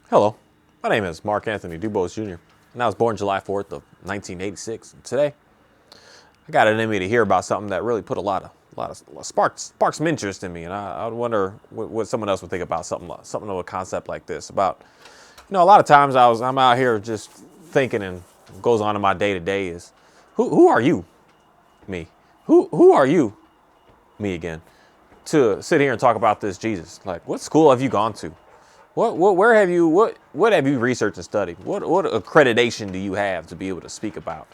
Hello, my name is Mark Anthony Dubose Jr., and I was born July 4th of 1986. And today, I got it in me to hear about something that really put a lot of sparks some interest in me, and I would wonder what someone else would think about something of a concept like this. About, a lot of times I'm out here just thinking, and what goes on in my day to day is, who are you, me? Who are you, me again? To sit here and talk about this Jesus, like, what school have you gone to? Where have you, what have you researched and studied? What accreditation do you have to be able to speak about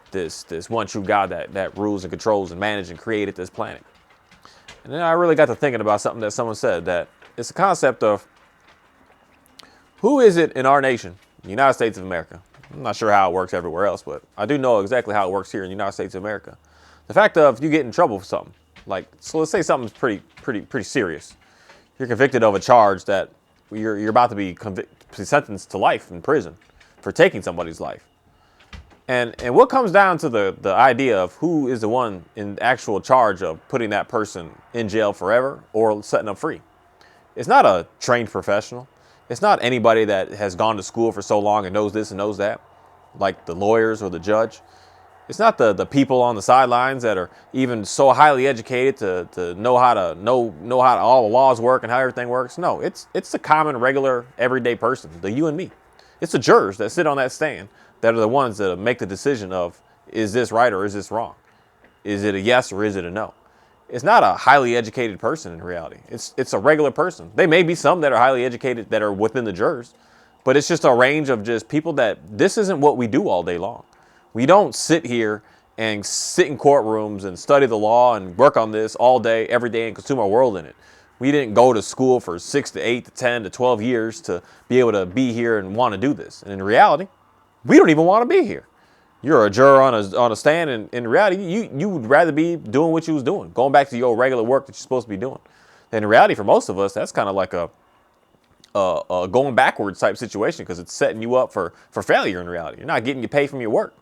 this one true God that rules and controls and manages and created this planet? And then I really got to thinking about something that someone said, that it's a concept of who is it in our nation, the United States of America. I'm not sure how it works everywhere else, but I do know exactly how it works here in the United States of America. The fact of you get in trouble for something, like, so let's say something's pretty serious. You're convicted of a charge that you're about to be sentenced to life in prison for taking somebody's life. And what comes down to the idea of who is the one in actual charge of putting that person in jail forever or setting them free. It's not a trained professional. It's not anybody that has gone to school for so long and knows this and knows that, like the lawyers or the judge. It's not the people on the sidelines that are even so highly educated to know how all the laws work and how everything works. No, it's the common, regular, everyday person, the you and me. It's the jurors that sit on that stand that are the ones that make the decision of, is this right or is this wrong? Is it a yes or is it a no? It's not a highly educated person in reality. It's a regular person. There may be some that are highly educated that are within the jurors, but it's just a range of just people that this isn't what we do all day long. We don't sit here and sit in courtrooms and study the law and work on this all day, every day, and consume our world in it. We didn't go to school for 6 to 8 to 10 to 12 years to be able to be here and want to do this. And in reality, we don't even want to be here. You're a juror on a stand, and in reality, you would rather be doing what you was doing, going back to your regular work that you're supposed to be doing. And in reality, for most of us, that's kind of like a going backwards type situation, because it's setting you up for failure in reality. You're not getting your pay from your work.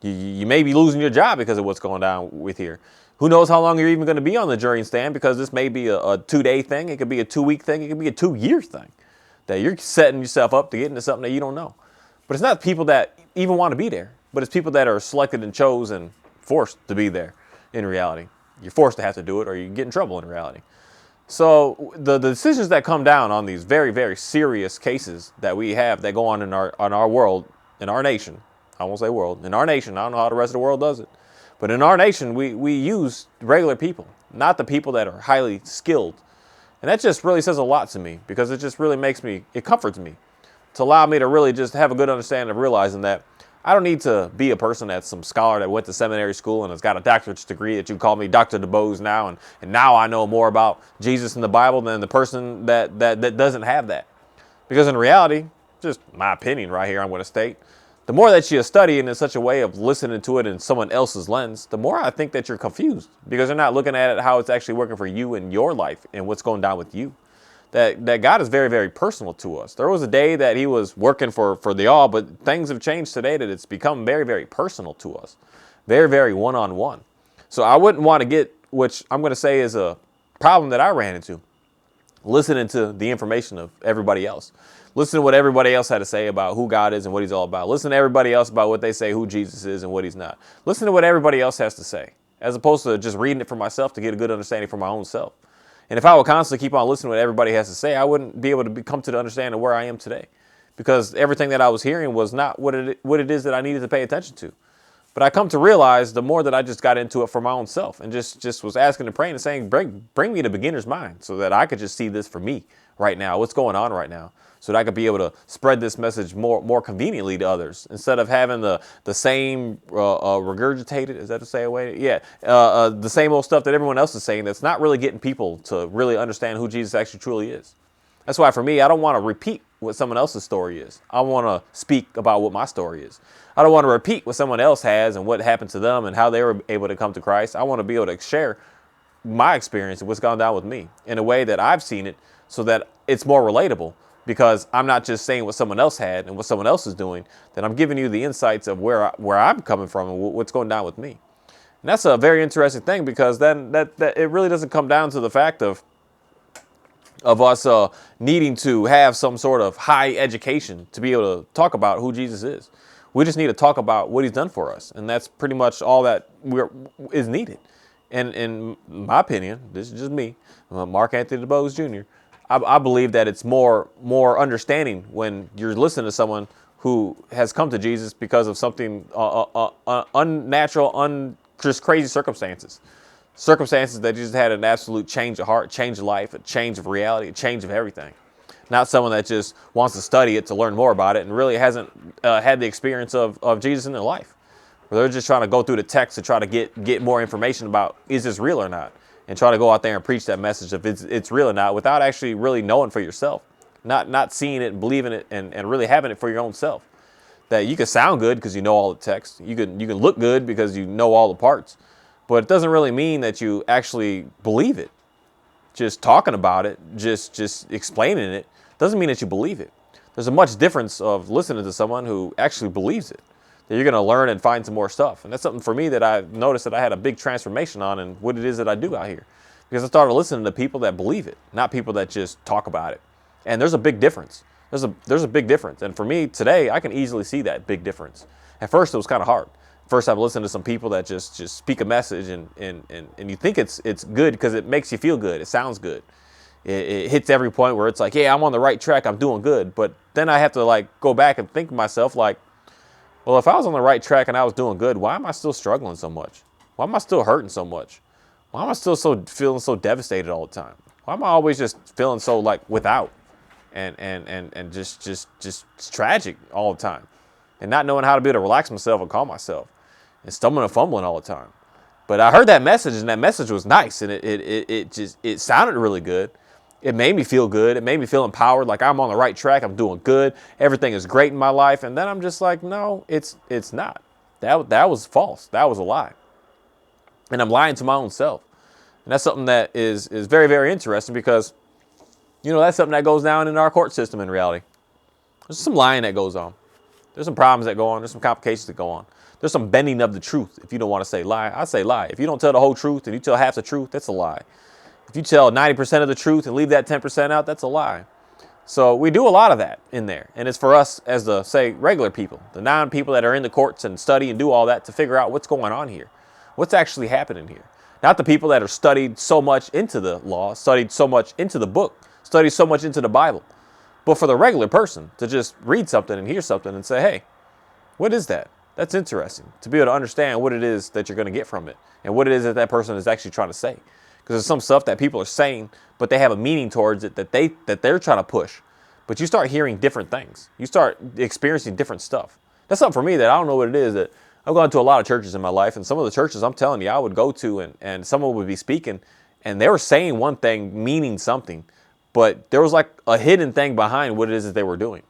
You may be losing your job because of what's going down with here. Who knows how long you're even going to be on the jury stand, because this may be a 2-day thing. It could be a 2-week thing. It could be a 2-year thing that you're setting yourself up to get into something that you don't know. But it's not people that even want to be there, but it's people that are selected and chosen, forced to be there in reality. You're forced to have to do it or you get in trouble in reality. So the decisions that come down on these very, very serious cases that we have that go on in our world, in our nation, I won't say world, in our nation, I don't know how the rest of the world does it, but in our nation, we use regular people, not the people that are highly skilled. And that just really says a lot to me, because it just really it comforts me to allow me to really just have a good understanding of realizing that I don't need to be a person that's some scholar that went to seminary school and has got a doctorate degree that you call me Dr. DeBose now, and now I know more about Jesus and the Bible than the person that doesn't have that. Because in reality, just my opinion right here, I'm going to state, the more that you study it in such a way of listening to it in someone else's lens, the more I think that you're confused, because you're not looking at it how it's actually working for you in your life and what's going down with you. That God is very, very personal to us. There was a day that he was working for the all, but things have changed today that it's become very, very personal to us. Very, very one-on-one. So I wouldn't want to get, which I'm going to say is a problem that I ran into, listening to the information of everybody else. Listen to what everybody else had to say about who God is and what he's all about. Listen to everybody else about what they say who Jesus is and what he's not. Listen to what everybody else has to say, as opposed to just reading it for myself to get a good understanding for my own self. And if I would constantly keep on listening to what everybody has to say, I wouldn't be able to come to the understanding of where I am today, because everything that I was hearing was not what it is that I needed to pay attention to. But I come to realize the more that I just got into it for my own self and just was asking and praying and saying, bring me to beginner's mind, so that I could just see this for me right now, what's going on right now, so that I could be able to spread this message more conveniently to others, instead of having the same regurgitated, is that to say a way? Yeah, the same old stuff that everyone else is saying that's not really getting people to really understand who Jesus actually truly is. That's why for me, I don't want to repeat what someone else's story is. I want to speak about what my story is. I don't want to repeat what someone else has and what happened to them and how they were able to come to Christ. I want to be able to share my experience and what's gone down with me in a way that I've seen it, so that it's more relatable, because I'm not just saying what someone else had and what someone else is doing, that I'm giving you the insights of where I'm coming from and what's going down with me. And that's a very interesting thing, because then that it really doesn't come down to the fact of of us needing to have some sort of high education to be able to talk about who Jesus is. We just need to talk about what he's done for us. And that's pretty much all that is needed. And in my opinion, this is just me, Mark Anthony DuBose Jr., I believe that it's more understanding when you're listening to someone who has come to Jesus because of something unnatural, just crazy circumstances. Circumstances that just had an absolute change of heart, change of life, a change of reality, a change of everything. Not someone that just wants to study it to learn more about it and really hasn't had the experience of Jesus in their life. Where they're just trying to go through the text to try to get more information about, is this real or not? And try to go out there and preach that message if it's real or not without actually really knowing for yourself. Not seeing it and believing it and really having it for your own self. That you can sound good because you know all the text. You can look good because you know all the parts. But it doesn't really mean that you actually believe it. Just talking about it, just explaining it, doesn't mean that you believe it. There's a much difference of listening to someone who actually believes it. That you're going to learn and find some more stuff. And that's something for me that I've noticed that I had a big transformation on and what it is that I do out here. Because I started listening to people that believe it, not people that just talk about it. And there's a big difference. There's a big difference. And for me today, I can easily see that big difference. At first, it was kind of hard. First, I've listened to some people that just speak a message and you think it's good because it makes you feel good. It sounds good. It hits every point where it's like, yeah, I'm on the right track. I'm doing good. But then I have to like go back and think to myself like, well, if I was on the right track and I was doing good, why am I still struggling so much? Why am I still hurting so much? Why am I still feeling so devastated all the time? Why am I always just feeling so like without and just tragic all the time? And not knowing how to be able to relax myself and calm myself and stumbling and fumbling all the time. But I heard that message and that message was nice and it sounded really good. It made me feel good. It made me feel empowered, like I'm on the right track. I'm doing good. Everything is great in my life. And then I'm just like, no, it's not. That was false. That was a lie. And I'm lying to my own self. And that's something that is very, very interesting because, you know, that's something that goes down in our court system in reality. There's some lying that goes on. There's some problems that go on. There's some complications that go on. There's some bending of the truth. If you don't want to say lie, I say lie. If you don't tell the whole truth and you tell half the truth, that's a lie. If you tell 90% of the truth and leave that 10% out, that's a lie. So we do a lot of that in there. And it's for us as the, say, regular people, the non-people that are in the courts and study and do all that to figure out what's going on here. What's actually happening here. Not the people that are studied so much into the law, studied so much into the book, studied so much into the Bible. But for the regular person to just read something and hear something and say, hey, what is that? That's interesting. To be able to understand what it is that you're going to get from it and what it is that that person is actually trying to say. Because there's some stuff that people are saying, but they have a meaning towards it that they're trying to push. But you start hearing different things. You start experiencing different stuff. That's something for me that I don't know what it is. That I've gone to a lot of churches in my life, and some of the churches I'm telling you I would go to, and someone would be speaking, and they were saying one thing, meaning something, but there was like a hidden thing behind what it is that they were doing.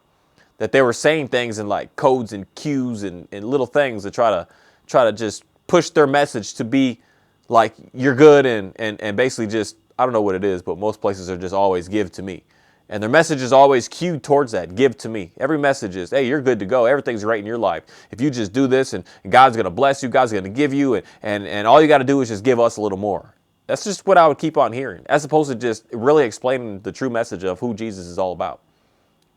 That they were saying things in like codes and cues and little things to try to just push their message to be like you're good and basically just, I don't know what it is, but most places are just always give to me. And their message is always cued towards that, give to me. Every message is, hey, you're good to go. Everything's great in your life. If you just do this and God's going to bless you, God's going to give you, and all you got to do is just give us a little more. That's just what I would keep on hearing, as opposed to just really explaining the true message of who Jesus is all about.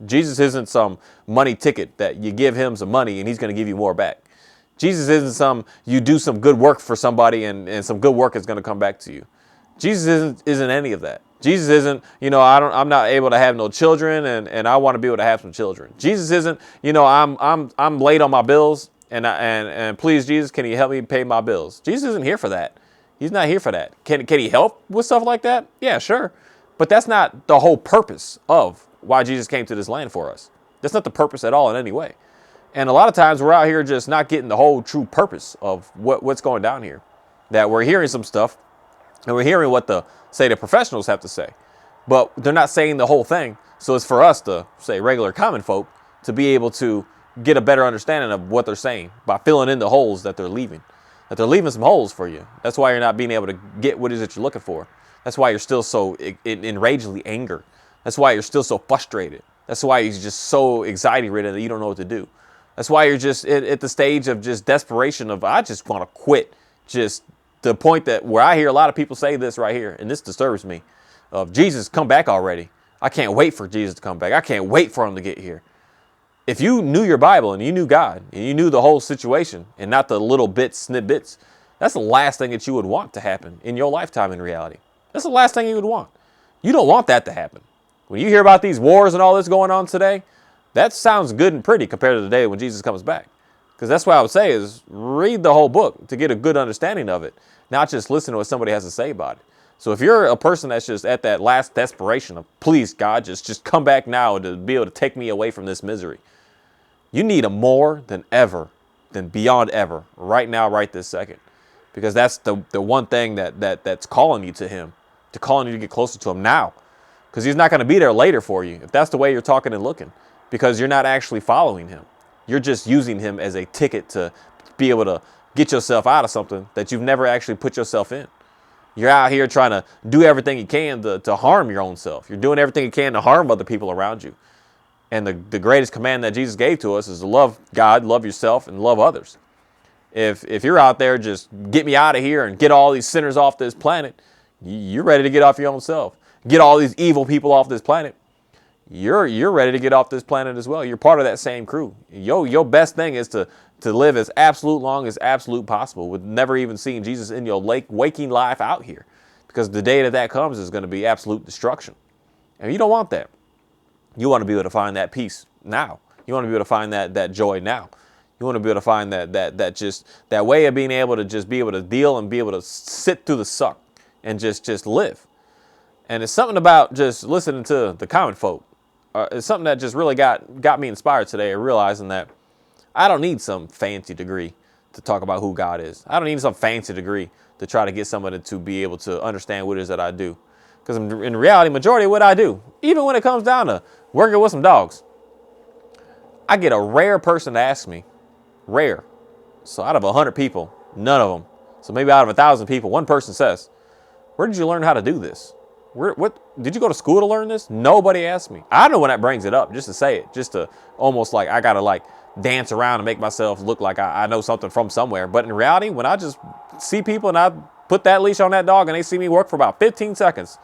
Jesus isn't some money ticket that you give him some money and he's going to give you more back. Jesus isn't you do some good work for somebody and some good work is going to come back to you. Jesus isn't any of that. Jesus isn't, I'm not able to have no children and I want to be able to have some children. Jesus isn't, I'm late on my bills and please Jesus, can you help me pay my bills? Jesus isn't here for that. He's not here for that. Can he help with stuff like that? Yeah, sure. But that's not the whole purpose of why Jesus came to this land for us. That's not the purpose at all in any way. And a lot of times we're out here just not getting the whole true purpose of what's going down here. That we're hearing some stuff and we're hearing what the professionals have to say, but they're not saying the whole thing. So it's for us to say regular common folk to be able to get a better understanding of what they're saying by filling in the holes that they're leaving. That they're leaving some holes for you. That's why you're not being able to get what it is that you're looking for. That's why you're still so enragedly angry. That's why you're still so frustrated. That's why you're just so anxiety-ridden that you don't know what to do. That's why you're just at the stage of just desperation of, I just want to quit. Just the point that where I hear a lot of people say this right here, and this disturbs me. of Jesus, come back already. I can't wait for Jesus to come back. I can't wait for him to get here. If you knew your Bible and you knew God and you knew the whole situation and not the little bits, snippets, that's the last thing that you would want to happen in your lifetime in reality. That's the last thing you would want. You don't want that to happen. When you hear about these wars and all this going on today, that sounds good and pretty compared to the day when Jesus comes back. Because that's what I would say is read the whole book to get a good understanding of it, not just listen to what somebody has to say about it. So if you're a person that's just at that last desperation of, please, God, just come back now to be able to take me away from this misery, you need him more than ever, than beyond ever, right now, right this second. Because that's the one thing that's calling you to him, to calling you to get closer to him now. Because he's not going to be there later for you if that's the way you're talking and looking. Because you're not actually following him. You're just using him as a ticket to be able to get yourself out of something that you've never actually put yourself in. You're out here trying to do everything you can to harm your own self. You're doing everything you can to harm other people around you. And the greatest command that Jesus gave to us is to love God, love yourself, and love others. If you're out there just get me out of here and get all these sinners off this planet, you're ready to get off your own self. Get all these evil people off this planet. You're ready to get off this planet as well. You're part of that same crew. Your best thing is to live as absolute long as absolute possible with never even seeing Jesus in your waking life out here. Because the day that comes is going to be absolute destruction. And you don't want that. You want to be able to find that peace now. You want to be able to find that joy now. You want to be able to find that way of being able to just be able to deal and be able to sit through the suck and just live. And it's something about just listening to the common folk. It's something that just really got me inspired today, realizing that I don't need some fancy degree to talk about who God is. I don't need some fancy degree to try to get somebody to be able to understand what it is that I do. Because in reality, majority of what I do, even when it comes down to working with some dogs, I get a rare person to ask me. Rare. So out of 100 people, none of them. So maybe out of 1,000 people, one person says, where did you learn how to do this? What did you go to school to learn this? Nobody asked me. I know when that brings it up, just to say it, just to almost like I got to like dance around and make myself look like I know something from somewhere. But in reality, when I just see people and I put that leash on that dog and they see me work for about 15 seconds,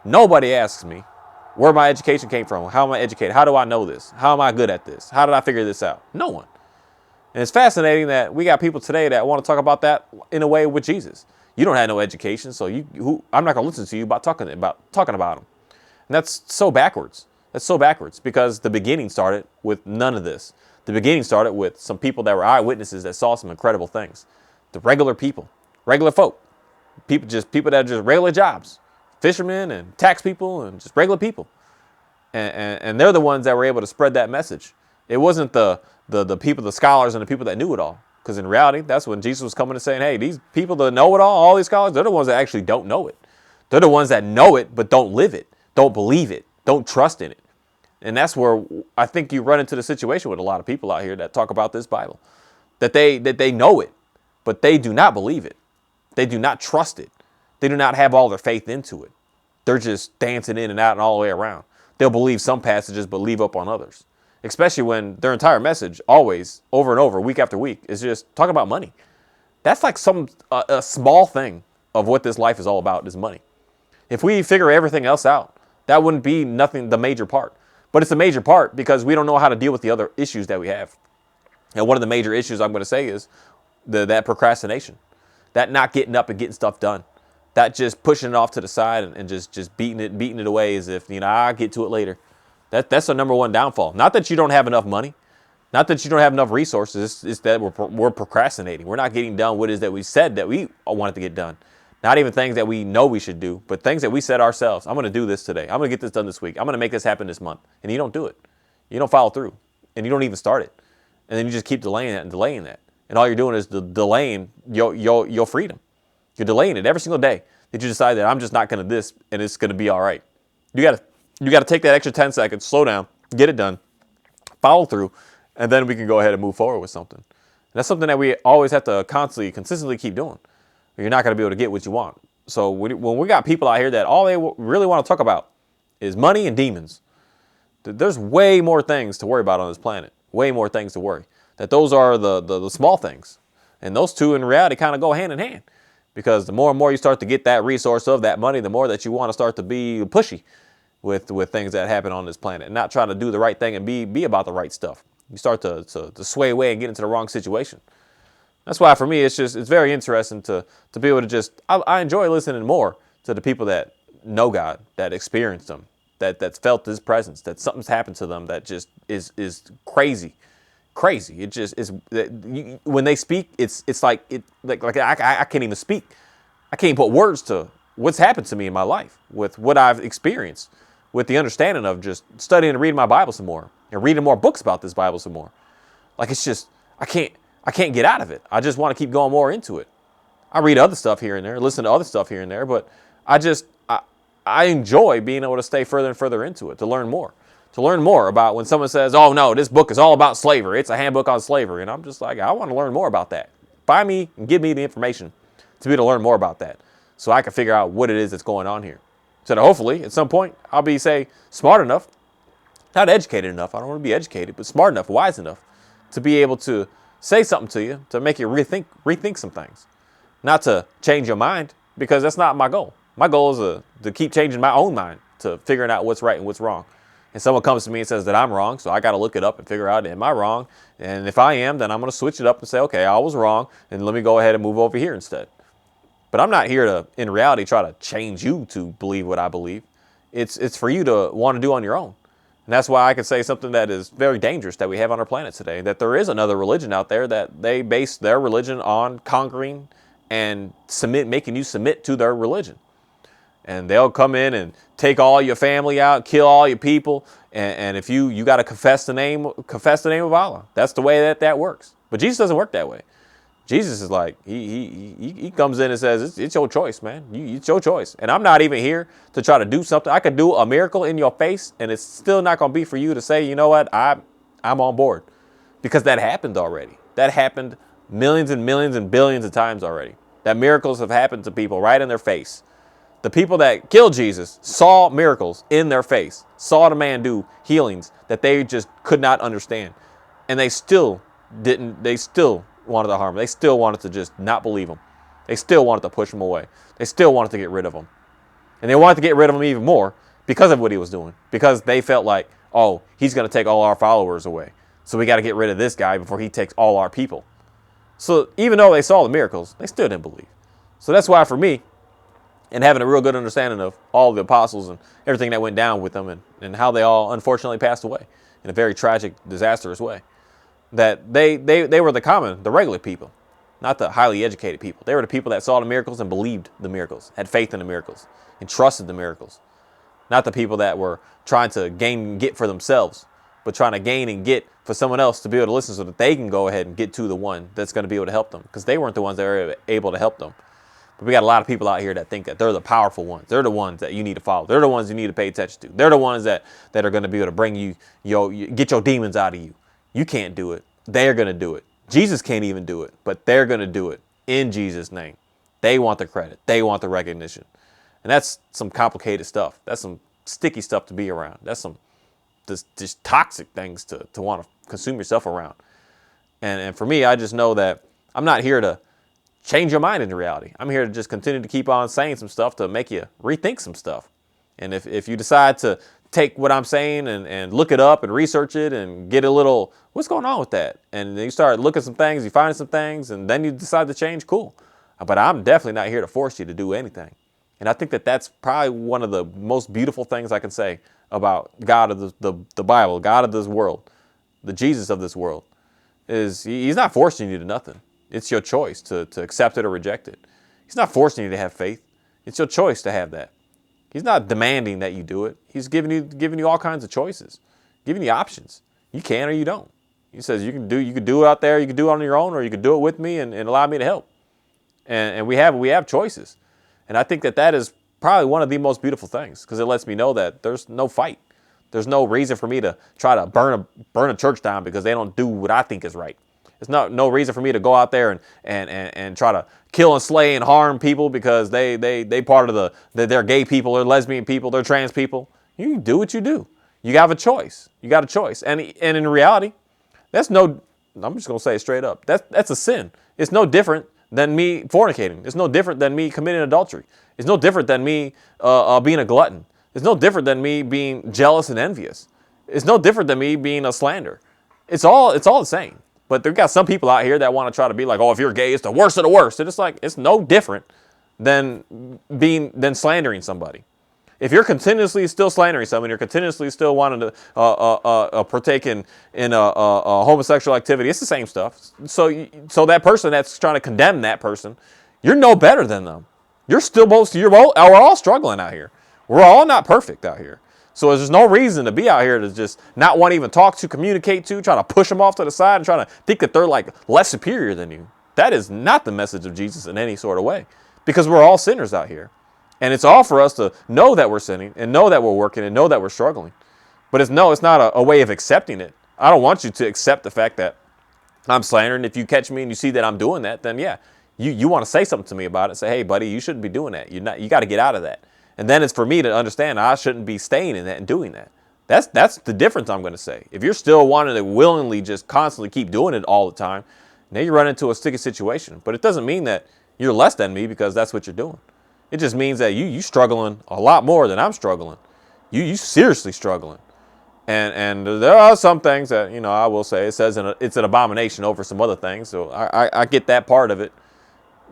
nobody asks me where my education came from. How am I educated? How do I know this? How am I good at this? How did I figure this out? No one. And it's fascinating that we got people today that want to talk about that in a way with Jesus. You don't have no education, so I'm not going to listen to you about talking about him. And that's so backwards. That's so backwards because the beginning started with none of this. The beginning started with some people that were eyewitnesses that saw some incredible things. The regular people, regular folk, people that are just regular jobs, fishermen and tax people and just regular people. And they're the ones that were able to spread that message. It wasn't the people, the scholars and the people that knew it all. Because in reality, that's when Jesus was coming and saying, hey, these people that know it all these scholars, they're the ones that actually don't know it. They're the ones that know it, but don't live it, don't believe it, don't trust in it. And that's where I think you run into the situation with a lot of people out here that talk about this Bible, that they know it, but they do not believe it. They do not trust it. They do not have all their faith into it. They're just dancing in and out and all the way around. They'll believe some passages, but leave up on others. Especially when their entire message, always, over and over, week after week, is just talking about money. That's like a small thing of what this life is all about, is money. If we figure everything else out, that wouldn't be the major part. But it's a major part because we don't know how to deal with the other issues that we have. And one of the major issues I'm going to say is that procrastination. That not getting up and getting stuff done. That just pushing it off to the side and just beating it away as if, I'll get to it later. That's our number one downfall. Not that you don't have enough money. Not that you don't have enough resources. It's that we're procrastinating. We're not getting done what it is that we said that we wanted to get done. Not even things that we know we should do, but things that we said ourselves. I'm going to do this today. I'm going to get this done this week. I'm going to make this happen this month. And you don't do it. You don't follow through. And you don't even start it. And then you just keep delaying that and delaying that. And all you're doing is delaying your freedom. You're delaying it every single day that you decide that I'm just not going to this and it's going to be all right. You got to take that extra 10 seconds, slow down, get it done, follow through, and then we can go ahead and move forward with something. And that's something that we always have to consistently keep doing. Or you're not going to be able to get what you want. So when we got people out here that all they really want to talk about is money and demons, there's way more things to worry about on this planet. Way more things to worry. That those are the small things. And those two in reality kind of go hand in hand. Because the more and more you start to get that resource of that money, the more that you want to start to be pushy with things that happen on this planet and not try to do the right thing and be about the right stuff. You start to sway away and get into the wrong situation. That's why for me, it's very interesting to be able to I enjoy listening more to the people that know God, that experienced Him, that's felt His presence, that something's happened to them that just is crazy. Crazy. It just is. When they speak, it's like I can't even speak. I can't even put words to what's happened to me in my life with what I've experienced, with the understanding of just studying and reading my Bible some more and reading more books about this Bible some more. Like it's just I can't get out of it. I just want to keep going more into it. I read other stuff here and there, listen to other stuff here and there, but I enjoy being able to stay further and further into it, to learn more. To learn more about when someone says, oh no, this book is all about slavery. It's a handbook on slavery. And I'm just like, I want to learn more about that. Buy me and give me the information to be able to learn more about that so I can figure out what it is that's going on here. So that hopefully at some point I'll be, say, smart enough, not educated enough. I don't want to be educated, but smart enough, wise enough to be able to say something to you to make you rethink some things. Not to change your mind, because that's not my goal. My goal is to keep changing my own mind to figuring out what's right and what's wrong. And someone comes to me and says that I'm wrong, so I got to look it up and figure out, am I wrong? And if I am, then I'm going to switch it up and say, okay, I was wrong, and let me go ahead and move over here instead. But I'm not here to, in reality, try to change you to believe what I believe. It's for you to want to do on your own. And that's why I can say something that is very dangerous that we have on our planet today, that there is another religion out there that they base their religion on conquering and making you submit to their religion. And they'll come in and take all your family out, kill all your people. And if you got to confess the name of Allah. That's the way that works. But Jesus doesn't work that way. Jesus is like, he comes in and says, it's your choice, man. It's your choice. And I'm not even here to try to do something. I could do a miracle in your face, and it's still not going to be for you to say, you know what, I'm on board. Because that happened already. That happened millions and millions and billions of times already. That miracles have happened to people right in their face. The people that killed Jesus saw miracles in their face, saw the man do healings that they just could not understand. And they still wanted to harm him. They still wanted to just not believe him. They still wanted to push him away. They still wanted to get rid of him. And they wanted to get rid of him even more because of what he was doing. Because they felt like, oh, he's going to take all our followers away. So we got to get rid of this guy before he takes all our people. So even though they saw the miracles, they still didn't believe. So that's why for me, and having a real good understanding of all the apostles and everything that went down with them and how they all unfortunately passed away in a very tragic, disastrous way, that they were the regular people, not the highly educated people. They were the people that saw the miracles and believed the miracles, had faith in the miracles, and trusted the miracles. Not the people that were trying to gain and get for themselves, but trying to gain and get for someone else to be able to listen so that they can go ahead and get to the one that's going to be able to help them, because they weren't the ones that were able to help them. But we got a lot of people out here that think that they're the powerful ones. They're the ones that you need to follow. They're the ones you need to pay attention to. They're the ones that are going to be able to bring you, get your demons out of you. You can't do it. They're going to do it. Jesus can't even do it, but they're going to do it in Jesus' name. They want the credit. They want the recognition. And that's some complicated stuff. That's some sticky stuff to be around. That's some just toxic things to want to consume yourself around. And for me, I just know that I'm not here to change your mind into reality. I'm here to just continue to keep on saying some stuff to make you rethink some stuff. And if you decide to take what I'm saying and look it up and research it and get a little, what's going on with that? And then you start looking at some things, you find some things, and then you decide to change, cool. But I'm definitely not here to force you to do anything. And I think that that's probably one of the most beautiful things I can say about God of the Bible, God of this world, the Jesus of this world, is he's not forcing you to nothing. It's your choice to accept it or reject it. He's not forcing you to have faith. It's your choice to have that. He's not demanding that you do it. He's giving you all kinds of choices, giving you options. You can or you don't. He says you can do it out there, you can do it on your own, or you can do it with me and allow me to help. And we have choices. And I think that is probably one of the most beautiful things, because it lets me know that there's no fight. There's no reason for me to try to burn a church down because they don't do what I think is right. There's no reason for me to go out there and try to kill and slay and harm people because they part of they're gay people, they're lesbian people, they're trans people. You do what you do. You have a choice. You got a choice. And in reality, I'm just gonna say it straight up. That's a sin. It's no different than me fornicating. It's no different than me committing adultery. It's no different than me being a glutton. It's no different than me being jealous and envious. It's no different than me being a slander. It's all the same. But they've got some people out here that want to try to be like, oh, if you're gay, it's the worst of the worst. And it's like, it's no different than slandering somebody. If you're continuously still slandering someone, you're continuously still wanting to partake in homosexual activity, it's the same stuff. So that person that's trying to condemn that person, you're no better than them. We're all struggling out here. We're all not perfect out here. So there's no reason to be out here to just not want to even talk to, communicate to, trying to push them off to the side and trying to think that they're like less superior than you. That is not the message of Jesus in any sort of way, because we're all sinners out here. And it's all for us to know that we're sinning and know that we're working and know that we're struggling. But it's not a way of accepting it. I don't want you to accept the fact that I'm slandering. If you catch me and you see that I'm doing that, then yeah, you want to say something to me about it. Say, hey, buddy, you shouldn't be doing that. You got to get out of that. And then it's for me to understand I shouldn't be staying in that and doing that. That's the difference I'm going to say. If you're still wanting to willingly just constantly keep doing it all the time, now you run into a sticky situation. But it doesn't mean that you're less than me because that's what you're doing. It just means that you struggling a lot more than I'm struggling. You seriously struggling. And there are some things that, I will say it says it's an abomination over some other things. So I get that part of it.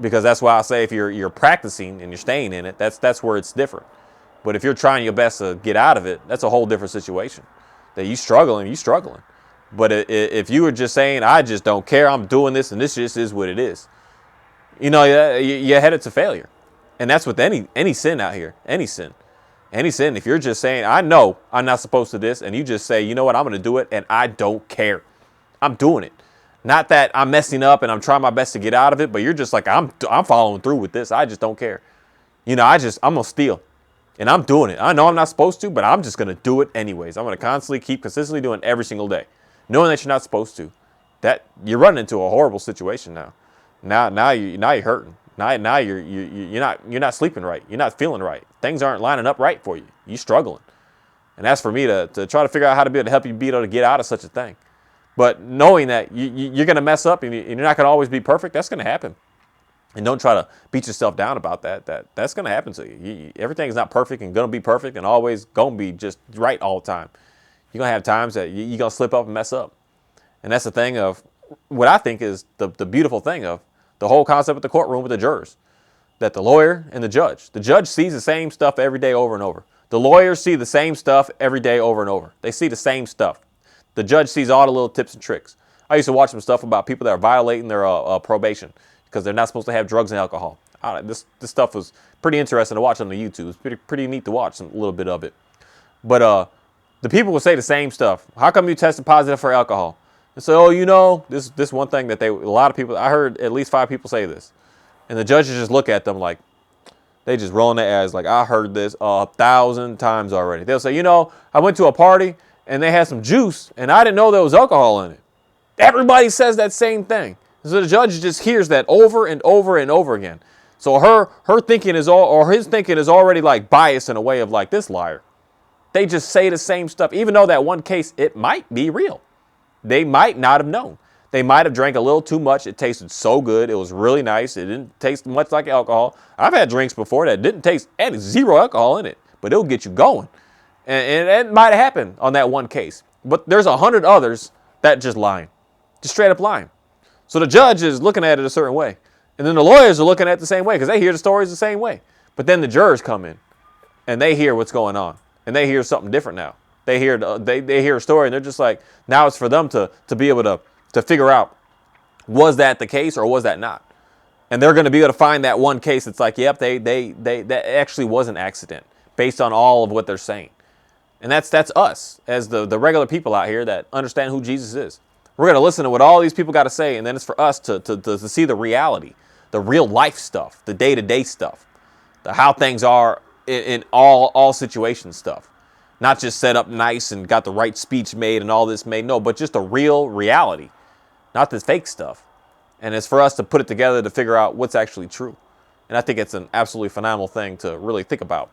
Because that's why I say if you're practicing and you're staying in it, that's where it's different. But if you're trying your best to get out of it, that's a whole different situation. That you struggling. But if you were just saying, I just don't care, I'm doing this and this just is what it is, you're headed to failure. And that's with any sin out here, any sin. If you're just saying, I know I'm not supposed to this, and you just say, you know what, I'm going to do it and I don't care. I'm doing it. Not that I'm messing up and I'm trying my best to get out of it, but you're just like, I'm following through with this. I just don't care. I'm going to steal. And I'm doing it. I know I'm not supposed to, but I'm just going to do it anyways. I'm going to keep consistently doing it every single day. Knowing that you're not supposed to. That you're running into a horrible situation now. Now you're hurting. Now you're not sleeping right. You're not feeling right. Things aren't lining up right for you. You're struggling. And that's for me to try to figure out how to be able to help you be able to get out of such a thing. But knowing that you're going to mess up and you're not going to always be perfect, that's going to happen. And don't try to beat yourself down about that. That's going to happen to you. Everything's not perfect and going to be perfect and always going to be just right all the time. You're going to have times that you're going to slip up and mess up. And that's the thing of what I think is the beautiful thing of the whole concept of the courtroom with the jurors. That the lawyer and the judge sees the same stuff every day over and over. The lawyers see the same stuff every day over and over. They see the same stuff. The judge sees all the little tips and tricks. I used to watch some stuff about people that are violating their probation because they're not supposed to have drugs and alcohol. This stuff was pretty interesting to watch on the YouTube. It's pretty neat to watch a little bit of it. But the people will say the same stuff. How come you tested positive for alcohol? And say, oh, this one thing that a lot of people, I heard at least 5 people say this. And the judges just look at them like, they just rolling their eyes like, I heard this 1,000 times already. They'll say, I went to a party and they had some juice, and I didn't know there was alcohol in it. Everybody says that same thing. So the judge just hears that over and over and over again. So her thinking is his thinking is already like biased in a way of like, this liar. They just say the same stuff, even though that one case, it might be real. They might not have known. They might have drank a little too much. It tasted so good. It was really nice. It didn't taste much like alcohol. I've had drinks before that didn't taste zero alcohol in it, but it'll get you going. And it might have happened on that one case. But there's 100 others that just lying. Just straight up lying. So the judge is looking at it a certain way. And then the lawyers are looking at it the same way because they hear the stories the same way. But then the jurors come in and they hear what's going on. And they hear something different now. They hear a story and they're just like, now it's for them to be able to figure out, was that the case or was that not? And they're going to be able to find that one case that's like, yep, that actually was an accident based on all of what they're saying. And that's us as the regular people out here that understand who Jesus is. We're going to listen to what all these people got to say, and then it's for us to see the reality, the real life stuff, the day-to-day stuff, the how things are in all situations stuff. Not just set up nice and got the right speech made and all this made. No, but just a real reality, not this fake stuff. And it's for us to put it together to figure out what's actually true. And I think it's an absolutely phenomenal thing to really think about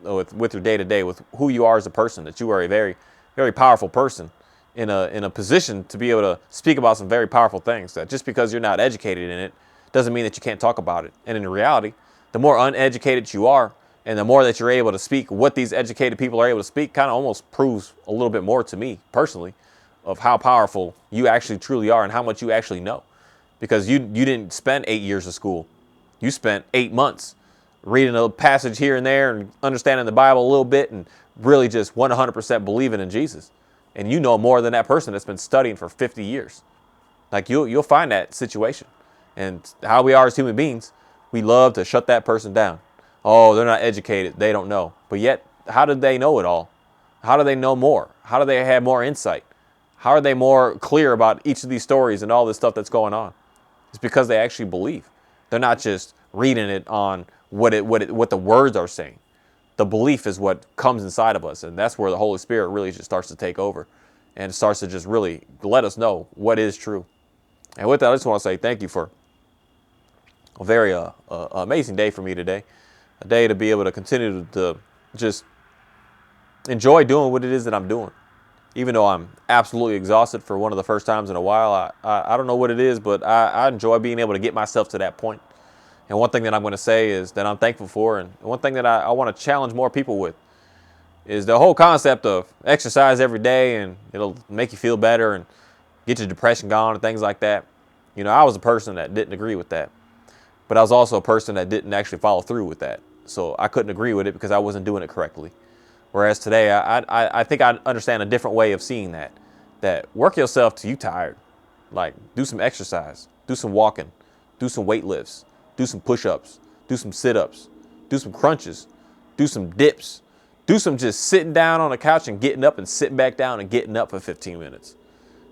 with your day-to-day, with who you are as a person, that you are a very, very powerful person in a position to be able to speak about some very powerful things, that just because you're not educated in it doesn't mean that you can't talk about it. And in reality, the more uneducated you are, and the more that you're able to speak what these educated people are able to speak, kind of almost proves a little bit more to me personally of how powerful you actually truly are and how much you actually know. Because you didn't spend 8 years of school. You spent 8 months reading a passage here and there and understanding the Bible a little bit and really just 100% believing in Jesus. And you know more than that person that's been studying for 50 years. Like you'll find that situation. And how we are as human beings, we love to shut that person down. Oh, they're not educated. They don't know. But yet, how did they know it all? How do they know more? How do they have more insight? How are they more clear about each of these stories and all this stuff that's going on? It's because they actually believe. They're not just reading it on what the words are saying. The belief is what comes inside of us, and that's where the Holy Spirit really just starts to take over and starts to just really let us know what is true. And with that, I just want to say thank you for a very amazing day for me today. A day to be able to continue to just enjoy doing what it is that I'm doing. Even though I'm absolutely exhausted for one of the first times in a while, I don't know what it is, but I enjoy being able to get myself to that point. And one thing that I'm going to say is that I'm thankful for, and one thing that I want to challenge more people with, is the whole concept of exercise every day and it'll make you feel better and get your depression gone and things like that. You know, I was a person that didn't agree with that, but I was also a person that didn't actually follow through with that. So I couldn't agree with it because I wasn't doing it correctly. Whereas today, I think I understand a different way of seeing that work yourself till you tired. Like, do some exercise, do some walking, do some weight lifts, do some push-ups, do some sit-ups, do some crunches, do some dips, do some just sitting down on the couch and getting up and sitting back down and getting up for 15 minutes.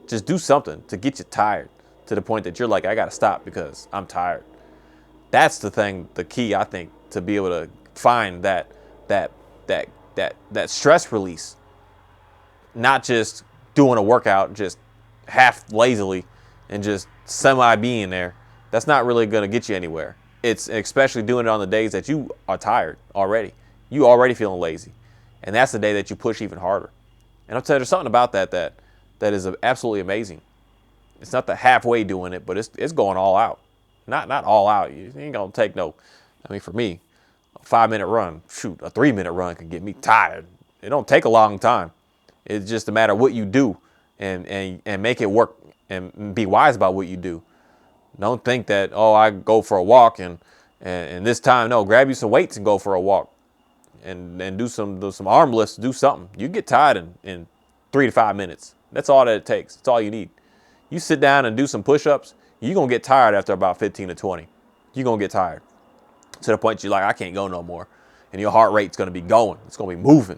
Just do something to get you tired to the point that you're like, I got to stop because I'm tired. That's the thing, the key, I think, to be able to find that stress release. Not just doing a workout just half lazily and just semi being there. That's not really going to get you anywhere. It's especially doing it on the days that you are tired already. You already feeling lazy. And that's the day that you push even harder. And I'll tell you, there's something about that is absolutely amazing. It's not the halfway doing it, but it's going all out. Not all out. You ain't going to take no, I mean, for me, a 5-minute run, shoot, a 3-minute run can get me tired. It don't take a long time. It's just a matter of what you do and make it work and be wise about what you do. Don't think that, oh, I go for a walk and this time, no, grab you some weights and go for a walk and do some arm lifts, do something. You get tired in 3 to 5 minutes. That's all that it takes. That's all you need. You sit down and do some push-ups, you're going to get tired after about 15 to 20. You're going to get tired to the point you're like, I can't go no more. And your heart rate's going to be going. It's going to be moving.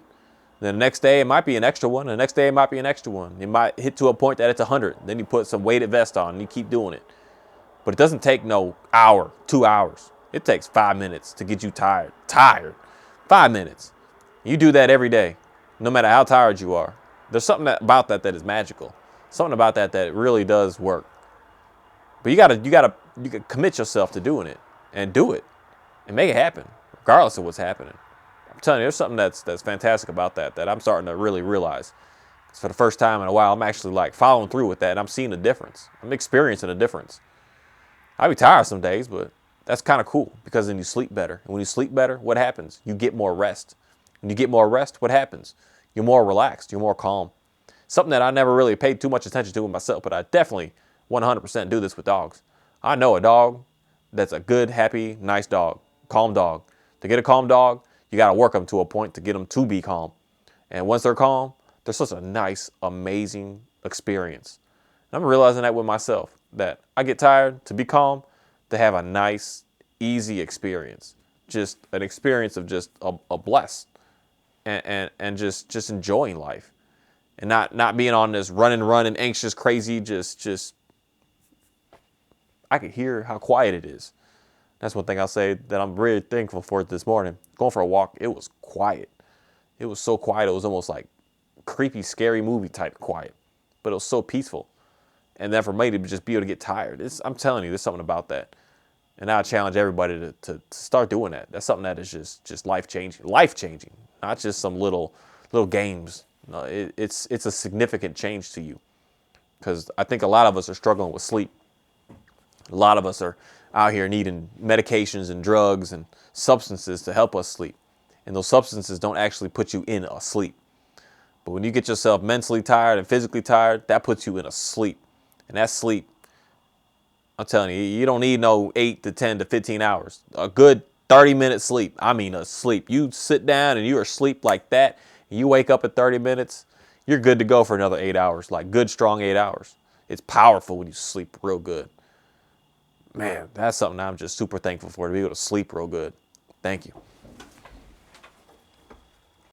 Then the next day, it might be an extra one. The next day, it might be an extra one. It might hit to a point that it's 100. Then you put some weighted vest on and you keep doing it. But it doesn't take no hour, 2 hours. It takes 5 minutes to get you tired. 5 minutes. You do that every day, no matter how tired you are. There's something about that is magical. Something about that really does work. But you gotta commit yourself to doing it and do it and make it happen, regardless of what's happening. I'm telling you, there's something that's fantastic about that I'm starting to really realize. It's for the first time in a while, I'm actually like following through with that, and I'm seeing a difference. I'm experiencing a difference. I'll be tired some days, but that's kind of cool because then you sleep better. And when you sleep better, what happens? You get more rest. When you get more rest, what happens? You're more relaxed. You're more calm. Something that I never really paid too much attention to with myself, but I definitely 100% do this with dogs. I know a dog that's a good, happy, nice dog, calm dog. To get a calm dog, you got to work them to a point to get them to be calm. And once they're calm, they're such a nice, amazing experience. And I'm realizing that with myself, that I get tired to be calm, to have a nice, easy experience. Just an experience of just a bless and just enjoying life. And not being on this run and anxious, crazy, just I could hear how quiet it is. That's one thing I'll say that I'm really thankful for this morning. Going for a walk, it was quiet. It was so quiet, it was almost like creepy, scary movie type quiet. But it was so peaceful. And then for me to just be able to get tired, I'm telling you, there's something about that. And I challenge everybody to start doing that. That's something that is just life-changing. Life-changing, not just some little games. No, it's a significant change to you. Because I think a lot of us are struggling with sleep. A lot of us are out here needing medications and drugs and substances to help us sleep. And those substances don't actually put you in a sleep. But when you get yourself mentally tired and physically tired, that puts you in a sleep. And that sleep, I'm telling you, you don't need no 8 to 10 to 15 hours. A good 30-minute sleep. I mean a sleep. You sit down and you are asleep like that, and you wake up at 30 minutes, you're good to go for another 8 hours, like good, strong 8 hours. It's powerful when you sleep real good. Man, that's something I'm just super thankful for, to be able to sleep real good. Thank you.